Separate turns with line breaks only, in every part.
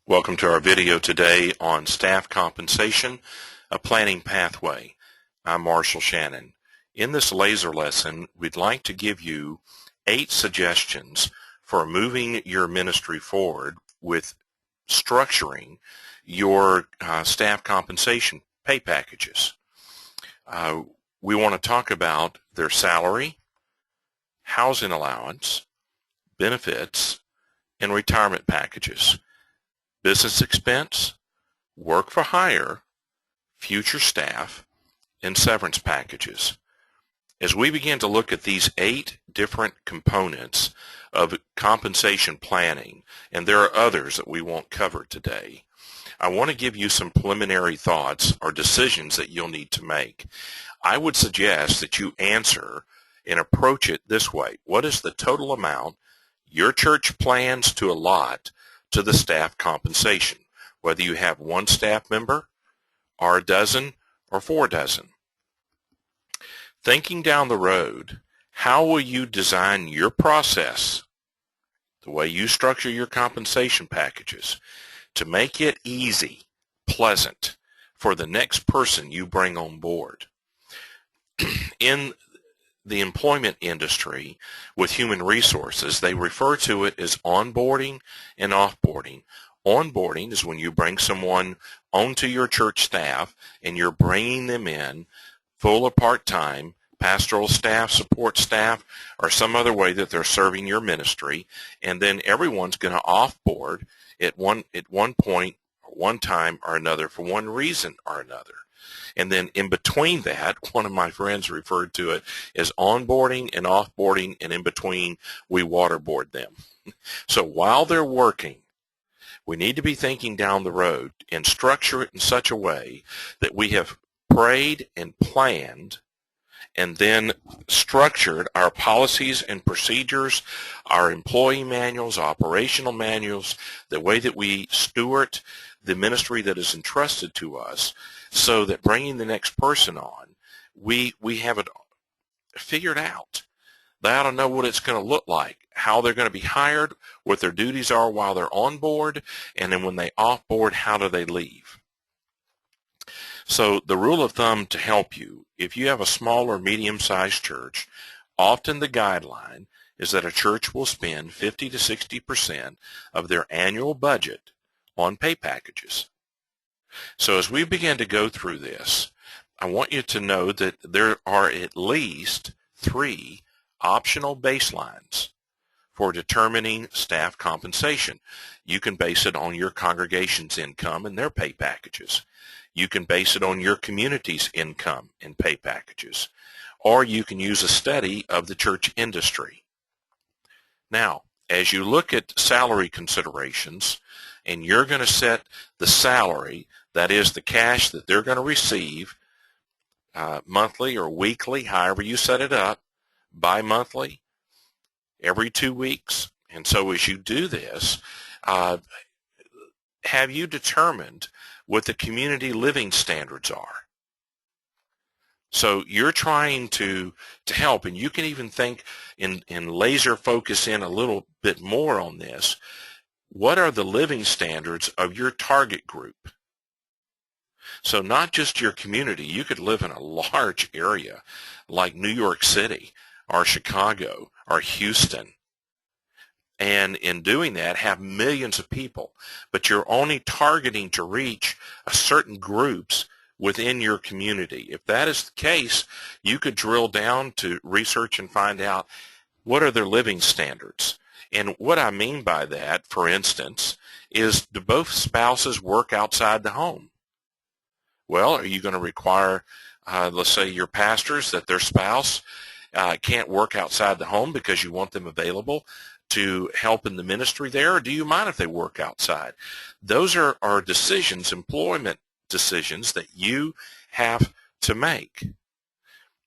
Welcome to our video today on staff compensation, a planning pathway. I'm Marshall Shannon. In this laser lesson, we'd like to give you 8 suggestions for moving your ministry forward with structuring your staff compensation pay packages. We want to talk about their salary, housing allowance, benefits, and retirement packages. Business expense, work for hire, future staff, and severance packages. As we begin to look at these 8 different components of compensation planning, and there are others that we won't cover today, I want to give you some preliminary thoughts or decisions that you'll need to make. I would suggest that you answer and approach it this way. What is the total amount your church plans to allot to the staff compensation, whether you have 1 staff member or 12 or 24? Thinking down the road, how will you design your process, the way you structure your compensation packages, to make it easy, pleasant for the next person you bring on board? In the employment industry with human resources, they refer to it as onboarding and offboarding. Onboarding is when you bring someone onto your church staff and you're bringing them in full or part-time, pastoral staff, support staff, or some other way that they're serving your ministry, and then everyone's going to offboard at one point, one time or another, for one reason or another. And then in between that, one of my friends referred to it as onboarding and offboarding, and in between, we waterboard them. So while they're working, we need to be thinking down the road and structure it in such a way that we have prayed and planned and then structured our policies and procedures, our employee manuals, operational manuals, the way that we steward the ministry that is entrusted to us, so that bringing the next person on, we have it figured out. They ought to know what it's going to look like, how they're going to be hired, what their duties are while they're on board, and then when they off board, how do they leave? So the rule of thumb to help you, if you have a small or medium-sized church, often the guideline is that a church will spend 50 to 60% of their annual budget on pay packages. So as we begin to go through this, I want you to know that there are at least 3 optional baselines for determining staff compensation. You can base it on your congregation's income and their pay packages. You can base it on your community's income and pay packages. Or you can use a study of the church industry. Now, as you look at salary considerations, and you're going to set the salary, that is the cash that they're going to receive monthly or weekly, however you set it up, bi-monthly, every 2 weeks. And so as you do this, have you determined what the community living standards are? So you're trying to help, and you can even think in laser focus in a little bit more on this. What are the living standards of your target group? So not just your community. You could live in a large area like New York City or Chicago or Houston, and in doing that have millions of people, but you're only targeting to reach a certain groups within your community. If that is the case, you could drill down to research and find out what are their living standards. And what I mean by that, for instance, is do both spouses work outside the home? Well, are you going to require, let's say your pastors, that their spouse can't work outside the home because you want them available to help in the ministry there, or do you mind if they work outside? Those are decisions, employment decisions, that you have to make.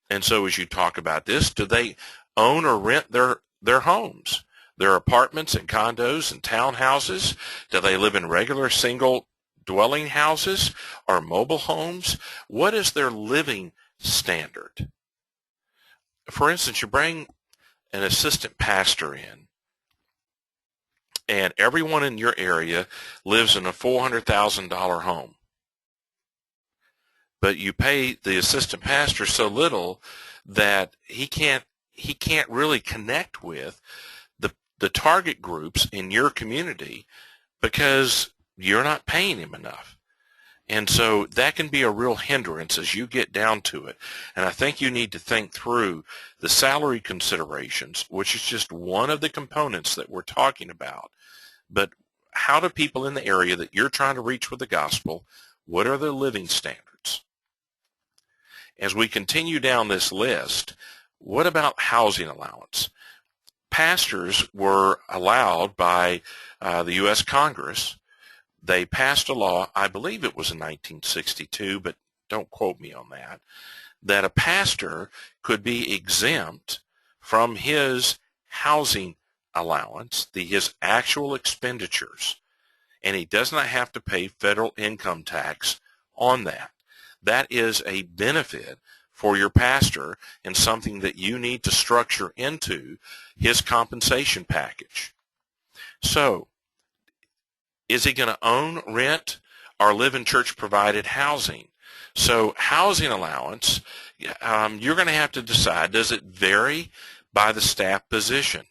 And so as you talk about this, do they own or rent their homes, their apartments and condos and townhouses? Do they live in regular single dwelling houses or mobile homes? What is their living standard? For instance, you bring an assistant pastor in, and everyone in your area lives in a $400,000 home, but you pay the assistant pastor so little that he can't really connect with the target groups in your community because you're not paying him enough. And so that can be a real hindrance as you get down to it. And I think you need to think through the salary considerations, which is just one of the components that we're talking about. But how do people in the area that you're trying to reach with the gospel, what are their living standards? As we continue down this list, what about housing allowance? Pastors were allowed by the U.S. Congress. They passed a law, I believe it was in 1962, but don't quote me on that, that a pastor could be exempt from his housing allowance, his actual expenditures, and he does not have to pay federal income tax on that. That is a benefit for your pastor and something that you need to structure into his compensation package. So, is he going to own, rent, or live in church-provided housing? So housing allowance, you're going to have to decide, does it vary by the staff position?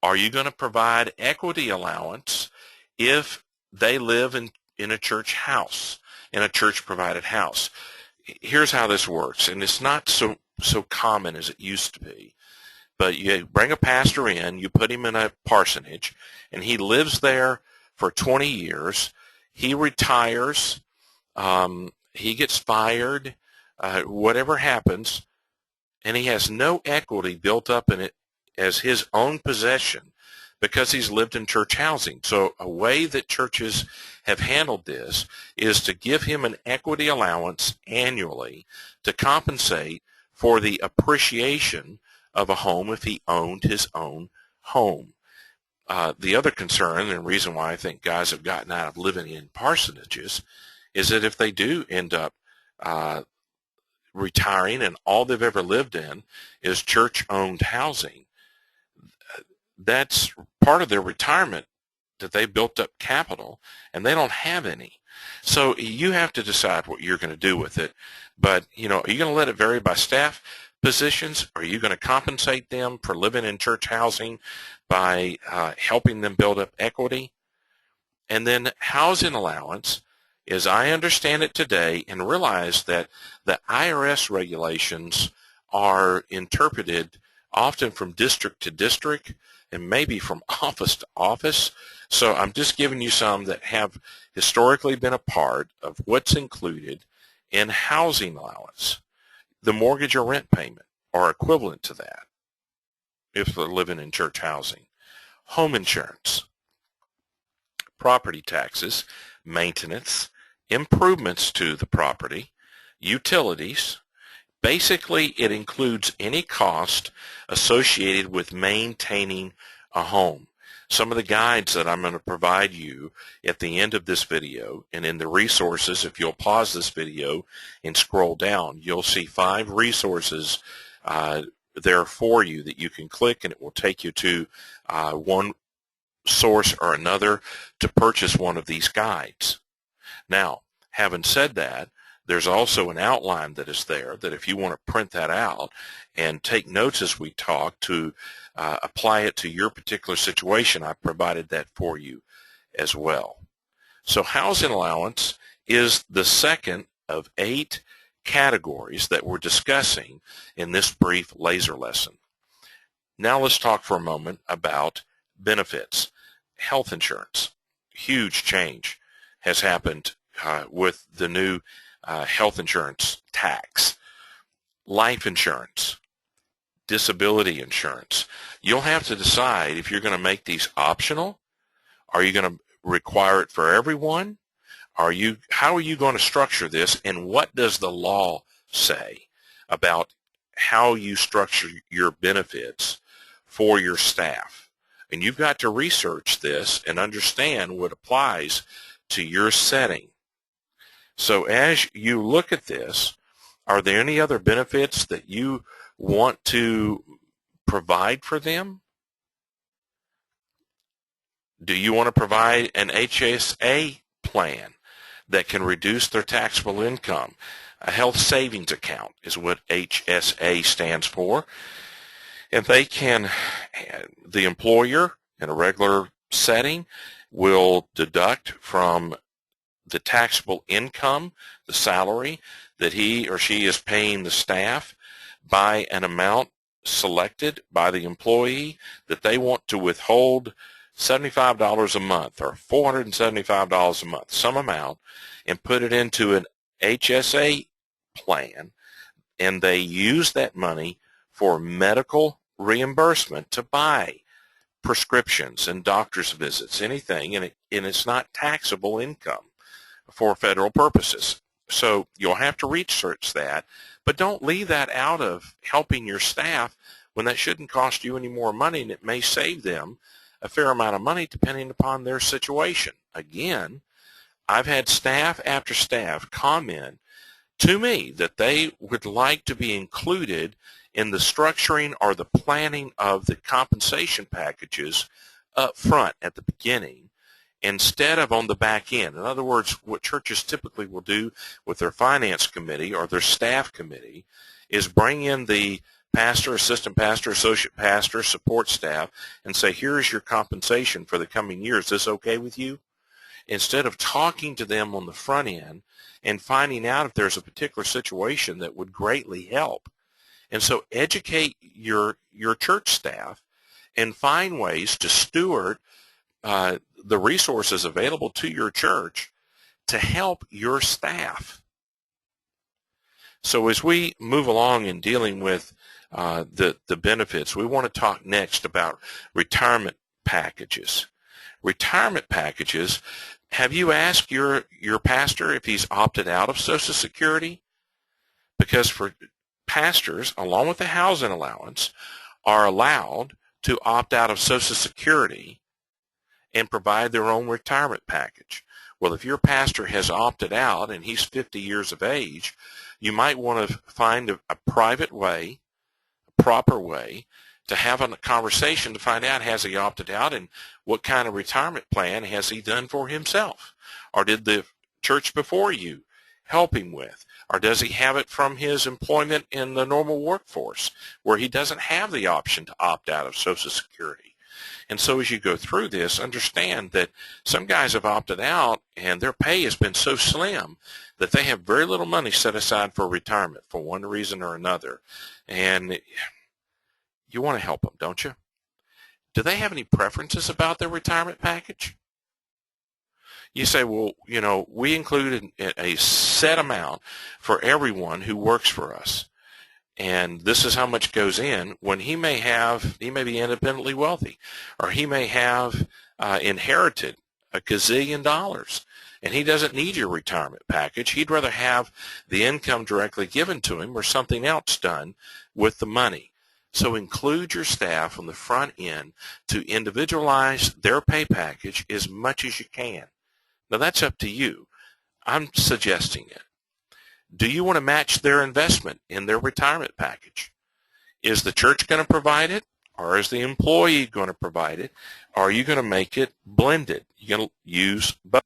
Are you going to provide equity allowance if they live in a church house, in a church-provided house? Here's how this works, and it's not so common as it used to be. But you bring a pastor in, you put him in a parsonage, and he lives there for 20 years. He retires, he gets fired, whatever happens, and he has no equity built up in it as his own possession because he's lived in church housing. So a way that churches have handled this is to give him an equity allowance annually to compensate for the appreciation of a home if he owned his own home. The other concern and reason why I think guys have gotten out of living in parsonages is that if they do end up retiring and all they've ever lived in is church-owned housing, that's part of their retirement, that they built up capital and they don't have any. So you have to decide what you're going to do with it. But, are you going to let it vary by staff positions? Are you going to compensate them for living in church housing by helping them build up equity? And then housing allowance, as I understand it today, and realize that the IRS regulations are interpreted often from district to district and maybe from office to office. So I'm just giving you some that have historically been a part of what's included in housing allowance. The mortgage or rent payment are equivalent to that if they're living in church housing. Home insurance, property taxes, maintenance, improvements to the property, utilities. Basically, it includes any cost associated with maintaining a home. Some of the guides that I'm going to provide you at the end of this video and in the resources, if you'll pause this video and scroll down, you'll see 5 resources there for you that you can click, and it will take you to one source or another to purchase one of these guides. Now, having said that, there's also an outline that is there that if you want to print that out and take notes as we talk to apply it to your particular situation, I provided that for you as well. So housing allowance is the second of 8 categories that we're discussing in this brief laser lesson. Now let's talk for a moment about benefits. Health insurance. Huge change has happened with the new health insurance tax. Life insurance, disability insurance. You'll have to decide if you're going to make these optional. Are you going to require it for everyone? How are you going to structure this, and what does the law say about how you structure your benefits for your staff? And you've got to research this and understand what applies to your setting. So as you look at this, are there any other benefits that you want to provide for them? Do you want to provide an HSA plan that can reduce their taxable income? A health savings account is what HSA stands for. And they can, the employer in a regular setting will deduct from the taxable income, the salary that he or she is paying the staff by an amount selected by the employee that they want to withhold $75 a month or $475 a month, some amount, and put it into an HSA plan, and they use that money for medical reimbursement to buy prescriptions and doctor's visits, anything, and it's not taxable income for federal purposes. So you'll have to research that, but don't leave that out of helping your staff when that shouldn't cost you any more money, and it may save them a fair amount of money depending upon their situation. Again, I've had staff after staff comment to me that they would like to be included in the structuring or the planning of the compensation packages up front at the beginning instead of on the back end. In other words, what churches typically will do with their finance committee or their staff committee is bring in the pastor, assistant pastor, associate pastor, support staff, and say, here's your compensation for the coming year. Is this okay with you? Instead of talking to them on the front end and finding out if there's a particular situation that would greatly help. And so educate your church staff and find ways to steward the resources available to your church to help your staff. So as we move along in dealing with the benefits, we want to talk next about retirement packages. Retirement packages, have you asked your pastor if he's opted out of Social Security? Because for pastors, along with the housing allowance, are allowed to opt out of Social Security and provide their own retirement package. Well, if your pastor has opted out and he's 50 years of age, you might want to find a private way, a proper way, to have a conversation to find out, has he opted out and what kind of retirement plan has he done for himself? Or did the church before you help him with? Or does he have it from his employment in the normal workforce where he doesn't have the option to opt out of Social Security? And so as you go through this, understand that some guys have opted out and their pay has been so slim that they have very little money set aside for retirement for one reason or another. And you want to help them, don't you? Do they have any preferences about their retirement package? You say, well, you know, we included a set amount for everyone who works for us. And this is how much goes in, when he may be independently wealthy, or he may have inherited a gazillion dollars, and he doesn't need your retirement package. He'd rather have the income directly given to him or something else done with the money. So include your staff on the front end to individualize their pay package as much as you can. Now that's up to you. I'm suggesting it. Do you want to match their investment in their retirement package? Is the church going to provide it, or is the employee going to provide it? Or are you going to make it blended? You're going to use both.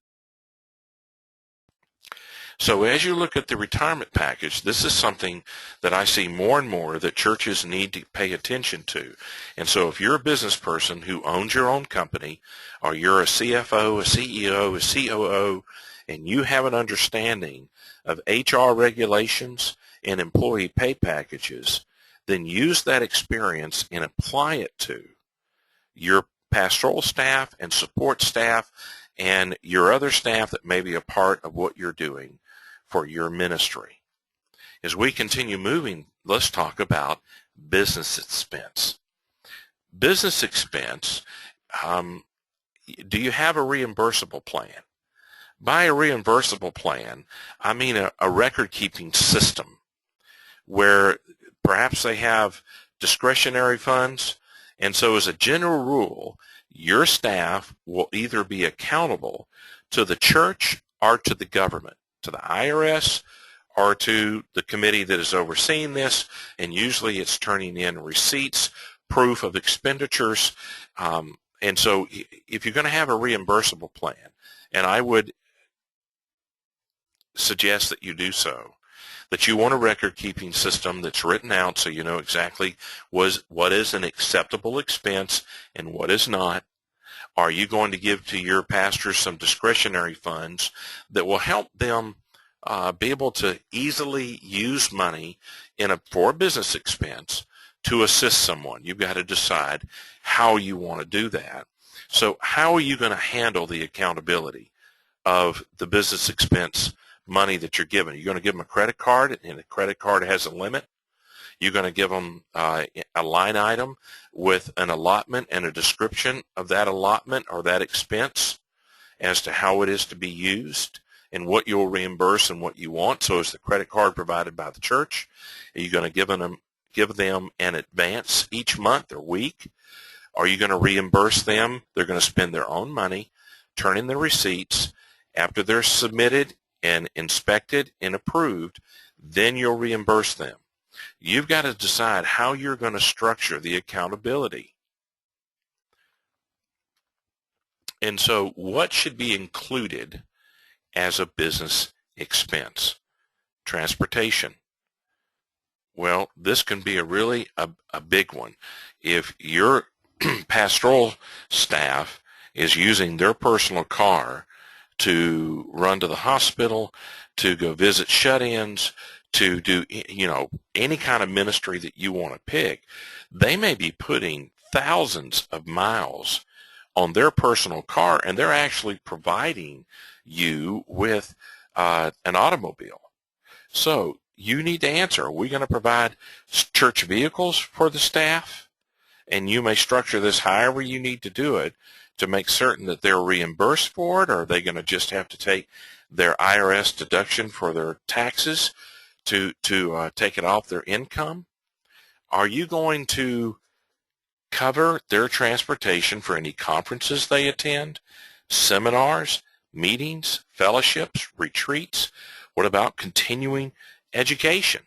So as you look at the retirement package, this is something that I see more and more that churches need to pay attention to. And so if you're a business person who owns your own company, or you're a CFO, a CEO, a COO, and you have an understanding of HR regulations and employee pay packages, then use that experience and apply it to your pastoral staff and support staff and your other staff that may be a part of what you're doing for your ministry. As we continue moving, let's talk about business expense. Business expense, do you have a reimbursable plan? By a reimbursable plan, I mean a record-keeping system where perhaps they have discretionary funds, and so as a general rule, your staff will either be accountable to the church or to the government, to the IRS or to the committee that is overseeing this, and usually it's turning in receipts, proof of expenditures, And so if you're going to have a reimbursable plan, and I would suggest that you do so, that you want a record-keeping system that's written out so you know exactly what is an acceptable expense and what is not. Are you going to give to your pastors some discretionary funds that will help them be able to easily use money for a business expense to assist someone? You've got to decide how you want to do that. So how are you going to handle the accountability of the business expense money that you're given? You're going to give them a credit card, and the credit card has a limit. You're going to give them a line item with an allotment and a description of that allotment or that expense as to how it is to be used and what you'll reimburse and what you want. So is the credit card provided by the church? Are you going to give them an advance each month or week? Are you going to reimburse them? They're going to spend their own money, turn in their receipts. After they're submitted and inspected and approved, then you'll reimburse them. You've got to decide how you're going to structure the accountability. And so what should be included as a business expense? Transportation. Well, this can be a big one. If your pastoral staff is using their personal car to run to the hospital, to go visit shut-ins, to do, any kind of ministry that you want to pick, they may be putting thousands of miles on their personal car, and they're actually providing you with an automobile. So you need to answer, are we going to provide church vehicles for the staff? And you may structure this however you need to do it to make certain that they're reimbursed for it, or are they going to just have to take their IRS deduction for their taxes to take it off their income? Are you going to cover their transportation for any conferences they attend, seminars, meetings, fellowships, retreats? What about continuing education?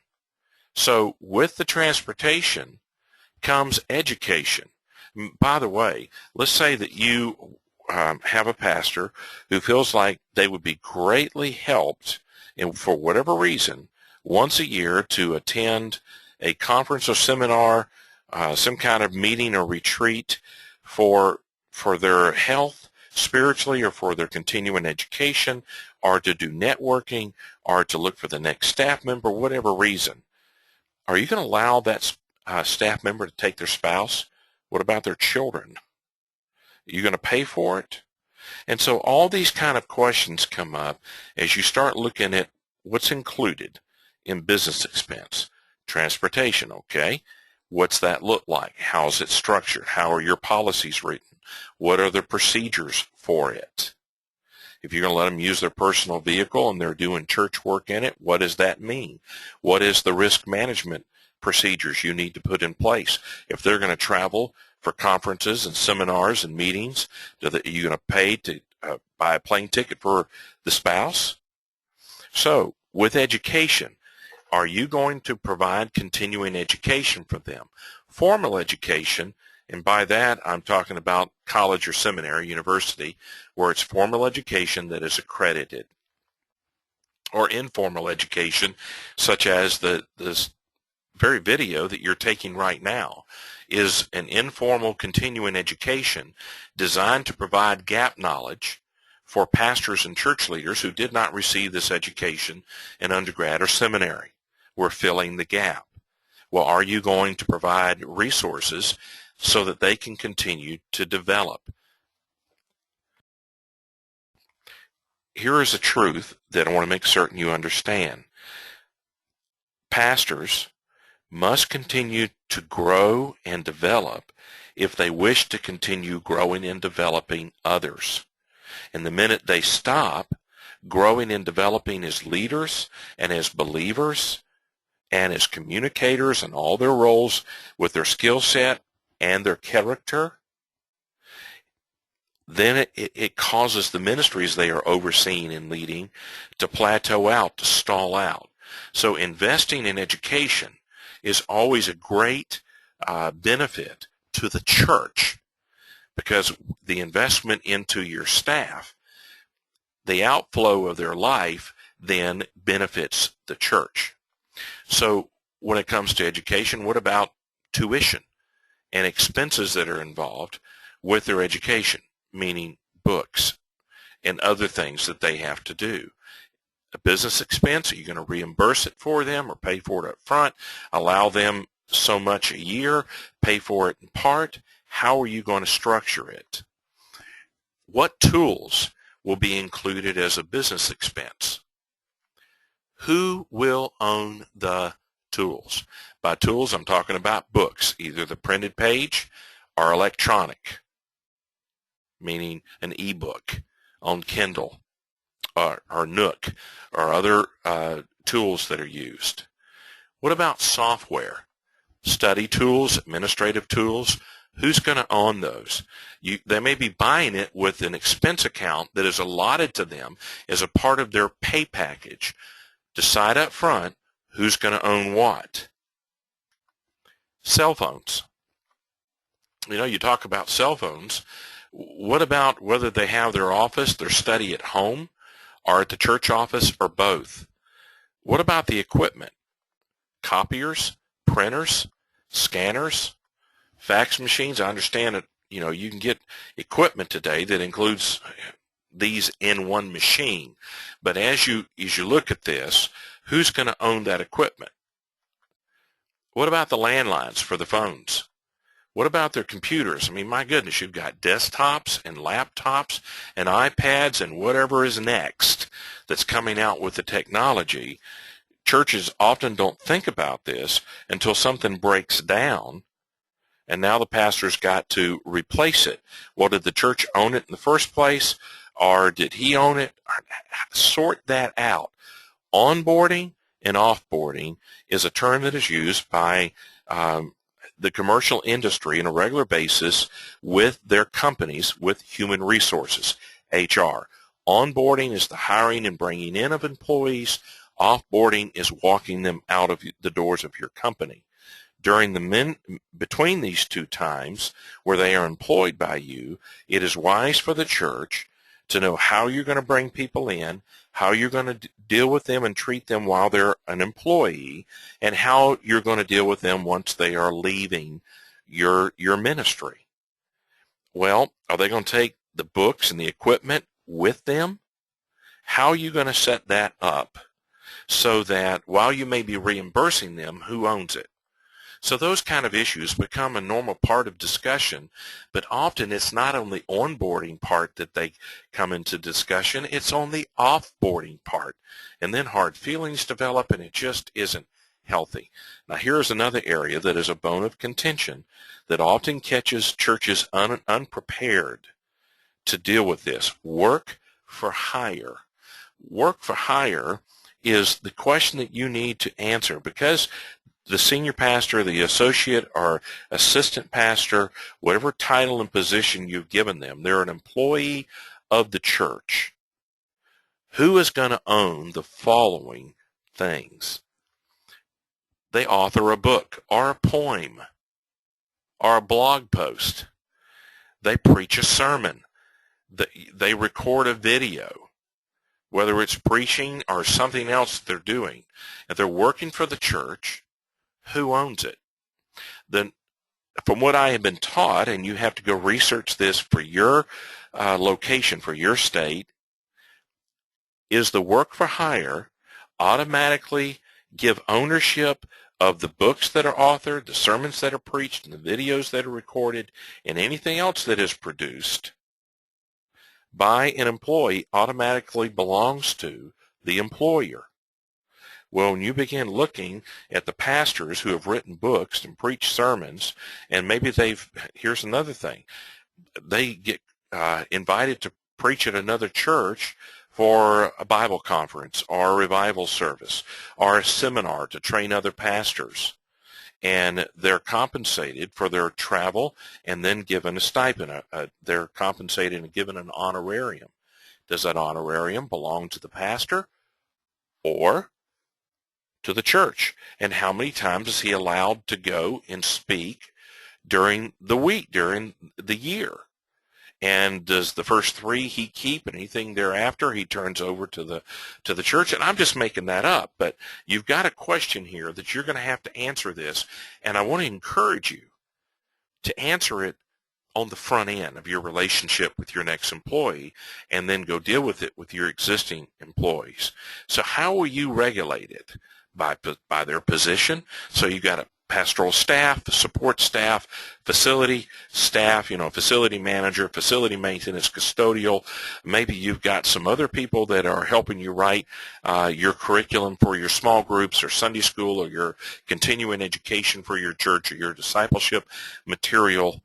So with the transportation comes education. By the way, let's say that you have a pastor who feels like they would be greatly helped, and for whatever reason, once a year to attend a conference or seminar, some kind of meeting or retreat for their health spiritually, or for their continuing education, or to do networking, or to look for the next staff member, whatever reason. Are you going to allow that staff member to take their spouse? What about their children? Are you going to pay for it? And so all these kind of questions come up as you start looking at what's included in business expense. Transportation, okay. What's that look like? How is it structured? How are your policies written? What are the procedures for it? If you're going to let them use their personal vehicle and they're doing church work in it, what does that mean? What is the risk management procedures you need to put in place? If they're going to travel for conferences and seminars and meetings, are you going to pay to buy a plane ticket for the spouse? So with education, are you going to provide continuing education for them? Formal education, and by that I'm talking about college or seminary, university, where it's formal education that is accredited. Or informal education, such as this very video that you're taking right now, is an informal continuing education designed to provide gap knowledge for pastors and church leaders who did not receive this education in undergrad or seminary. We're filling the gap. Well, are you going to provide resources so that they can continue to develop? Here is a truth that I want to make certain you understand. Pastors must continue to grow and develop if they wish to continue growing and developing others. And the minute they stop growing and developing as leaders and as believers and as communicators and all their roles with their skill set and their character, then it causes the ministries they are overseeing and leading to plateau out, to stall out. So investing in education is always a great benefit to the church, because the investment into your staff, the outflow of their life then benefits the church. So when it comes to education, what about tuition and expenses that are involved with their education, meaning books and other things that they have to do? A business expense, are you going to reimburse it for them or pay for it up front, allow them so much a year, pay for it in part? How are you going to structure it? What tools will be included as a business expense? Who will own the tools? By tools, I'm talking about books, either the printed page or electronic, meaning an ebook on Kindle or Nook or other tools that are used. What about software? Study tools, administrative tools. Who's going to own those? They may be buying it with an expense account that is allotted to them as a part of their pay package. Decide up front who's going to own what. Cell phones. You talk about cell phones. What about whether they have their office, their study at home, or at the church office, or both? What about the equipment? Copiers, printers, scanners, fax machines. I understand that, you can get equipment today that includes these in one machine. But as you look at this, who's going to own that equipment? What about the landlines for the phones? What about their computers? I mean, my goodness, you've got desktops and laptops and iPads and whatever is next that's coming out with the technology. Churches often don't think about this until something breaks down, and now the pastor's got to replace it. Well, did the church own it in the first place, or did he own it? Sort that out. Onboarding and offboarding is a term that is used by the commercial industry on a regular basis with their companies, with human resources, HR. Onboarding is the hiring and bringing in of employees. Offboarding is walking them out of the doors of your company. Between these two times where they are employed by you, it is wise for the church to know how you're going to bring people in, how you're going to deal with them and treat them while they're an employee, and how you're going to deal with them once they are leaving your ministry. Well, are they going to take the books and the equipment with them? How are you going to set that up so that while you may be reimbursing them, who owns it? So those kind of issues become a normal part of discussion, but often it's not on the onboarding part that they come into discussion, it's on the offboarding part. And then hard feelings develop, and it just isn't healthy. Now here's another area that is a bone of contention that often catches churches unprepared to deal with this. Work for hire. Work for hire is the question that you need to answer, because the senior pastor, the associate or assistant pastor, whatever title and position you've given them, they're an employee of the church. Who is going to own the following things? They author a book or a poem or a blog post. They preach a sermon. They record a video, whether it's preaching or something else they're doing. If they're working for the church, who owns it? Then, from what I have been taught, and you have to go research this for your location, for your state, is the work for hire automatically give ownership of the books that are authored, the sermons that are preached, and the videos that are recorded, and anything else that is produced by an employee automatically belongs to the employer. Well, when you begin looking at the pastors who have written books and preached sermons, and maybe here's another thing, they get invited to preach at another church for a Bible conference or a revival service or a seminar to train other pastors. And they're compensated for their travel and then given a stipend. They're compensated and given an honorarium. Does that honorarium belong to the pastor or to the church? And how many times is he allowed to go and speak during the week, during the year? And does the first 3 he keep, and anything thereafter he turns over to the church? And I'm just making that up, but you've got a question here that you're going to have to answer this, and I want to encourage you to answer it on the front end of your relationship with your next employee, and then go deal with it with your existing employees. So how will you regulate it? By their position. So you got a pastoral staff, support staff, facility staff, facility manager, facility maintenance, custodial. Maybe you've got some other people that are helping you write your curriculum for your small groups or Sunday school or your continuing education for your church or your discipleship material.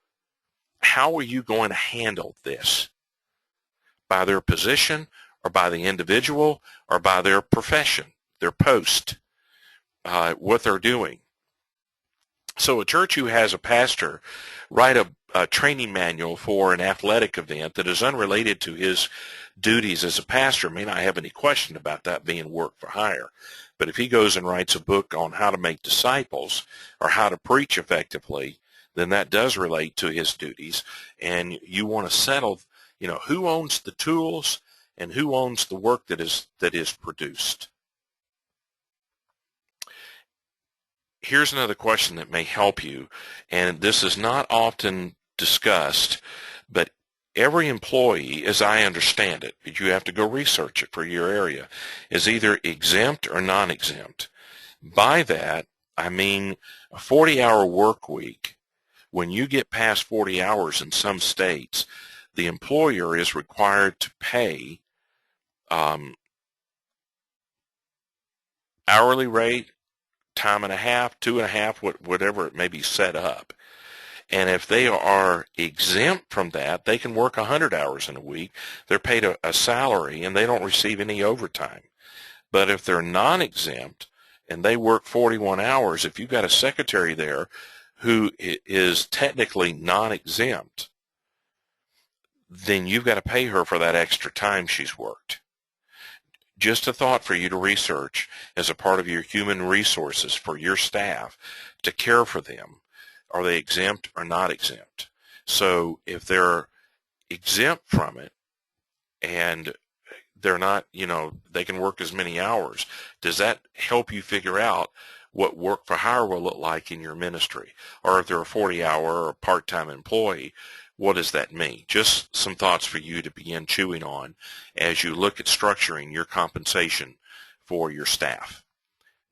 How are you going to handle this? By their position, or by the individual, or by their profession, their post, what they're doing? So a church who has a pastor write a training manual for an athletic event that is unrelated to his duties as a pastor may not have any question about that being work for hire. But if he goes and writes a book on how to make disciples or how to preach effectively, then that does relate to his duties. And you want to settle, who owns the tools and who owns the work that is produced. Here's another question that may help you, and this is not often discussed, but every employee, as I understand it, but you have to go research it for your area, is either exempt or non-exempt. By that, I mean a 40-hour work week. When you get past 40 hours in some states, the employer is required to pay hourly rate, time and a half, 2.5, whatever it may be set up. And if they are exempt from that, they can work 100 hours in a week. They're paid a salary, and they don't receive any overtime. But if they're non-exempt and they work 41 hours, if you've got a secretary there who is technically non-exempt, then you've got to pay her for that extra time she's worked. Just a thought for you to research as a part of your human resources for your staff to care for them. Are they exempt or not exempt? So if they're exempt from it and they're not, they can work as many hours, does that help you figure out what work for hire will look like in your ministry? Or if they're a 40-hour or part-time employee, what does that mean? Just some thoughts for you to begin chewing on as you look at structuring your compensation for your staff.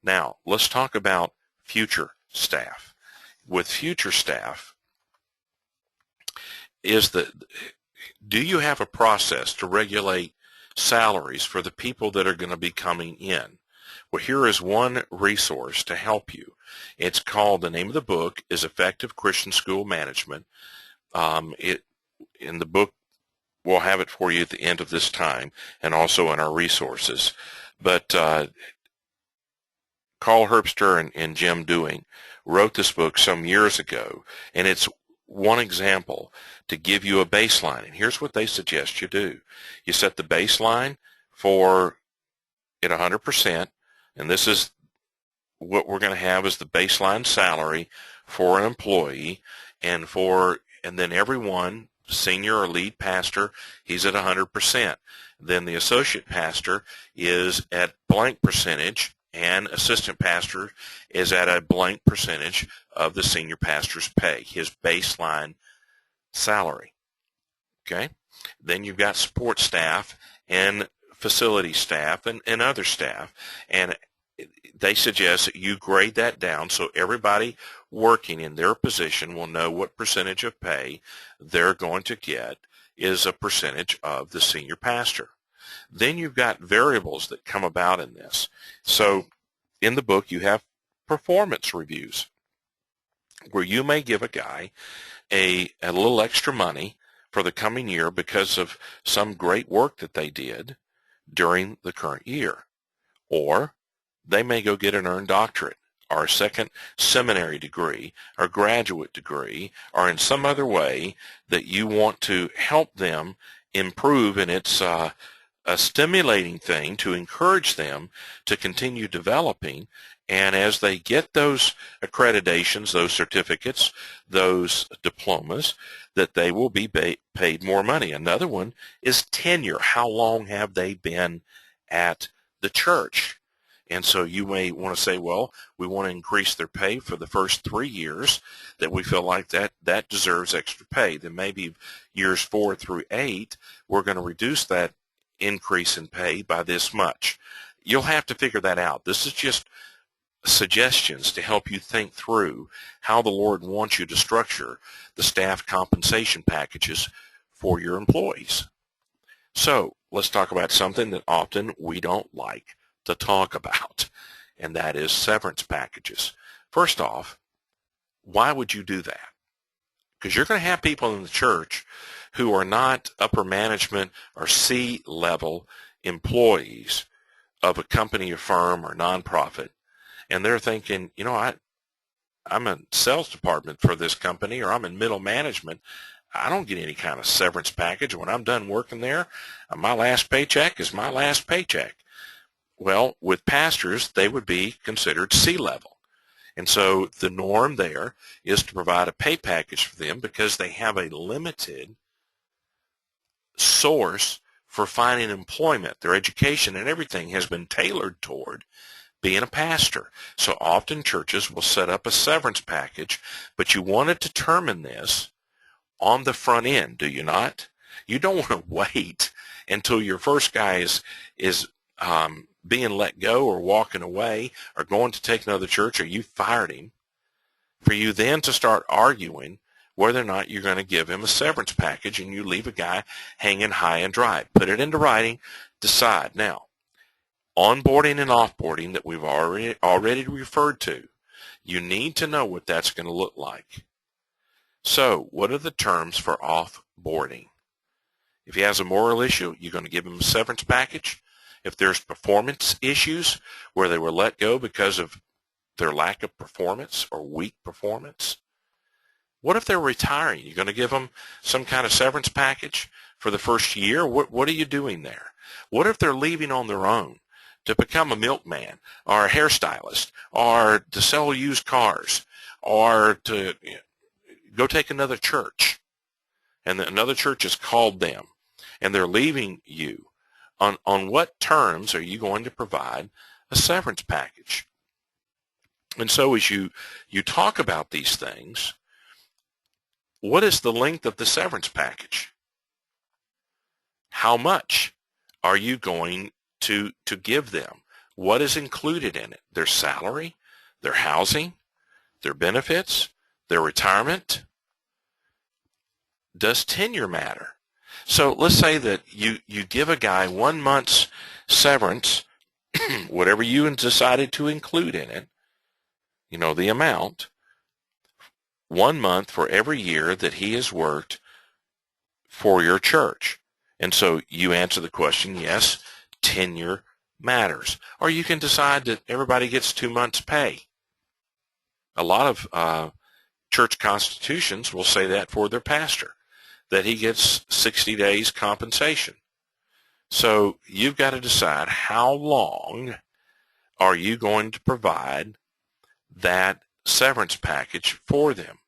Now, let's talk about future staff. With future staff, do you have a process to regulate salaries for the people that are going to be coming in? Well, here is one resource to help you. It's called, the name of the book is Effective Christian School Management. In the book, we'll have it for you at the end of this time and also in our resources. But Carl Herbster and Jim Dewing wrote this book some years ago, and it's one example to give you a baseline. And here's what they suggest you do. You set the baseline for at 100%, and this is what we're going to have as the baseline salary for an employee, and then everyone, senior or lead pastor, he's at 100%. Then the associate pastor is at blank percentage, and assistant pastor is at a blank percentage of the senior pastor's pay, his baseline salary. Okay? Then you've got support staff and facility staff and other staff, and they suggest that you grade that down so everybody working in their position will know what percentage of pay they're going to get is a percentage of the senior pastor. Then you've got variables that come about in this. So in the book you have performance reviews where you may give a guy a little extra money for the coming year because of some great work that they did during the current year. Or they may go get an earned doctorate or a second seminary degree or graduate degree, or in some other way that you want to help them improve, and it's a stimulating thing to encourage them to continue developing And as they get those accreditations, those certificates, those diplomas, that they will be paid more money. Another one is tenure. How long have they been at the church? And so you may want to say, well, we want to increase their pay for the first 3 years, that we feel like that deserves extra pay. Then maybe years 4 through 8, we're going to reduce that increase in pay by this much. You'll have to figure that out. This is just suggestions to help you think through how the Lord wants you to structure the staff compensation packages for your employees. So let's talk about something that often we don't like to talk about, and that is severance packages. First off, why would you do that? Because you're going to have people in the church who are not upper management or C-level employees of a company or firm or nonprofit, and they're thinking, you know, I'm in sales department for this company, or I'm in middle management. I don't get any kind of severance package. When I'm done working there, my last paycheck is my last paycheck. Well, with pastors, they would be considered C-level. And so the norm there is to provide a pay package for them because they have a limited source for finding employment. Their education and everything has been tailored toward being a pastor. So often churches will set up a severance package, but you want to determine this on the front end, do you not? You don't want to wait until your first guy is being let go or walking away or going to take another church, or you fired him, for you then to start arguing whether or not you're going to give him a severance package, and you leave a guy hanging high and dry. Put it into writing. Decide. Now, onboarding and offboarding that we've already referred to, you need to know what that's going to look like. So what are the terms for offboarding? If he has a moral issue, you're going to give him a severance package. If there's performance issues where they were let go because of their lack of performance or weak performance, what if they're retiring? You're going to give them some kind of severance package for the first year? What are you doing there? What if they're leaving on their own to become a milkman or a hairstylist or to sell used cars or to go take another church, and another church has called them and they're leaving you? On what terms are you going to provide a severance package? And so as you talk about these things, what is the length of the severance package? How much are you going to give them? What is included in it? Their salary, their housing, their benefits, their retirement? Does tenure matter? So let's say that you give a guy 1 month's severance, whatever you decided to include in it, you know, the amount, 1 month for every year that he has worked for your church. And so you answer the question, yes, tenure matters. Or you can decide that everybody gets 2 months' pay. A lot of church constitutions will say that for their pastor, that he gets 60 days compensation. So you've got to decide how long are you going to provide that severance package for them.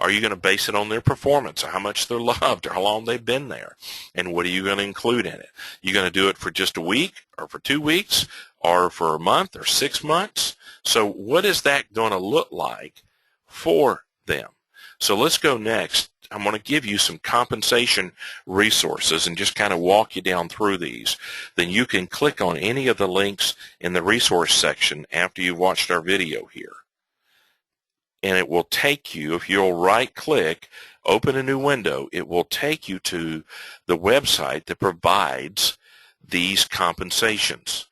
Are you going to base it on their performance, or how much they're loved, or how long they've been there? And what are you going to include in it? You're going to do it for just a week, or for 2 weeks, or for a month, or 6 months? So what is that going to look like for them? So let's go next. I'm going to give you some compensation resources and just kind of walk you down through these. Then you can click on any of the links in the resource section after you've watched our video here. And it will take you, if you'll right-click, open a new window, it will take you to the website that provides these compensations.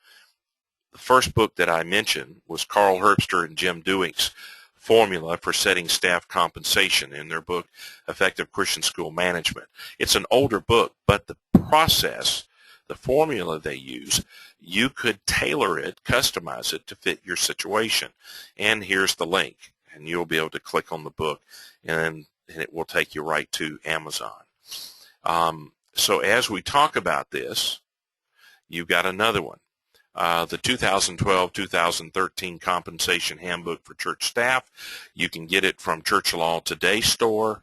The first book that I mentioned was Carl Herbster and Jim Dewink's formula for setting staff compensation in their book, Effective Christian School Management. It's an older book, but the process, the formula they use, you could tailor it, customize it to fit your situation. And here's the link, and you'll be able to click on the book, and it will take you right to Amazon. So as we talk about this, you've got another one. the 2012-2013 Compensation Handbook for Church Staff. You can get it from Church Law Today store.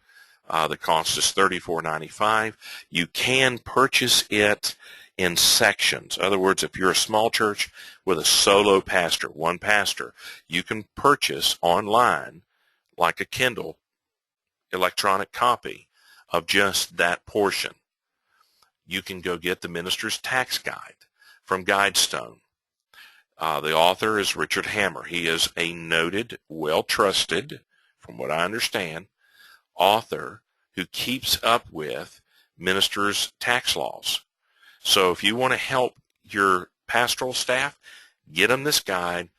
The cost is $34.95. You can purchase it in sections. In other words, if you're a small church with a solo pastor, one pastor, you can purchase online, like a Kindle, electronic copy of just that portion. You can go get the Minister's Tax Guide from Guidestone. The author is Richard Hammer. He is a noted, well-trusted, from what I understand, author who keeps up with ministers' tax laws. So if you want to help your pastoral staff, get them this guide,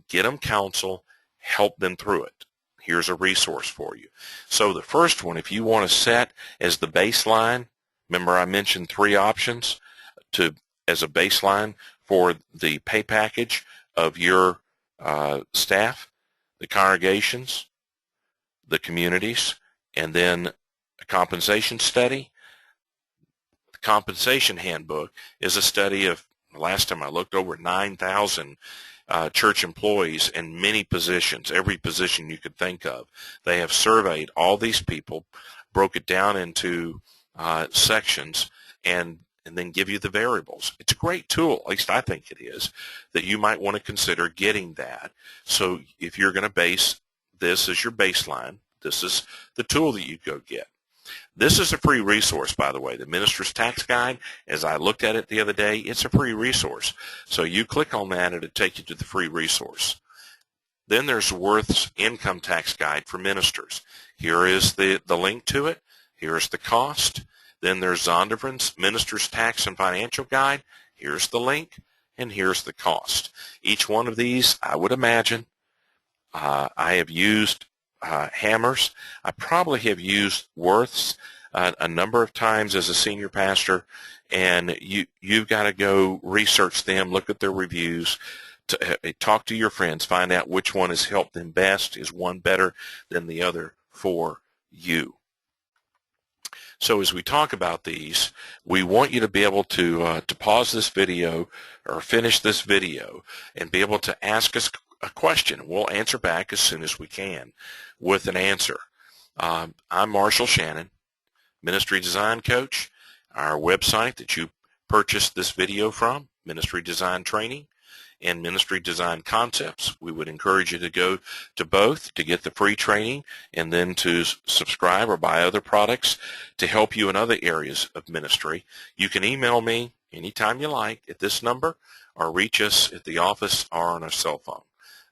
get them counsel, help them through it. Here's a resource for you. So the first one, if you want to set as the baseline, remember I mentioned 3 options as a baseline for the pay package of your staff, the congregations, the communities, and then a compensation study. The compensation handbook is a study of, last time I looked, over 9,000 church employees in many positions, every position you could think of. They have surveyed all these people, broke it down into sections, and then give you the variables. It's a great tool, at least I think it is, that you might want to consider getting that. So if you're going to base this as your baseline, this is the tool that you go get. This is a free resource, by the way. The Minister's Tax Guide, as I looked at it the other day, it's a free resource. So you click on that, it'll take you to the free resource. Then there's Worth's Income Tax Guide for Ministers. Here is the link to it. Here's the cost. Then there's Zondervan's Minister's Tax and Financial Guide. Here's the link, and here's the cost. Each one of these, I would imagine, I have used Hammer's. I probably have used Worth's a number of times as a senior pastor, and you've got to go research them, look at their reviews, talk to your friends, find out which one has helped them best. Is one better than the other for you? So as we talk about these, we want you to be able to pause this video or finish this video and be able to ask us a question. We'll answer back as soon as we can with an answer. I'm Marshall Shannon, Ministry Design Coach. Our website that you purchased this video from, Ministry Design Training and Ministry Design Concepts. We would encourage you to go to both to get the free training and then to subscribe or buy other products to help you in other areas of ministry. You can email me anytime you like at this number or reach us at the office or on our cell phone.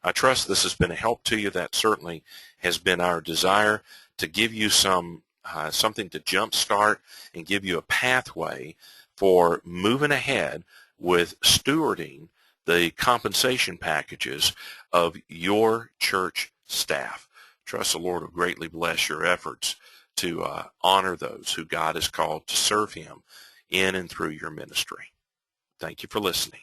I trust this has been a help to you. That certainly has been our desire, to give you something to jumpstart and give you a pathway for moving ahead with stewarding the compensation packages of your church staff. Trust the Lord will greatly bless your efforts to honor those who God has called to serve Him in and through your ministry. Thank you for listening.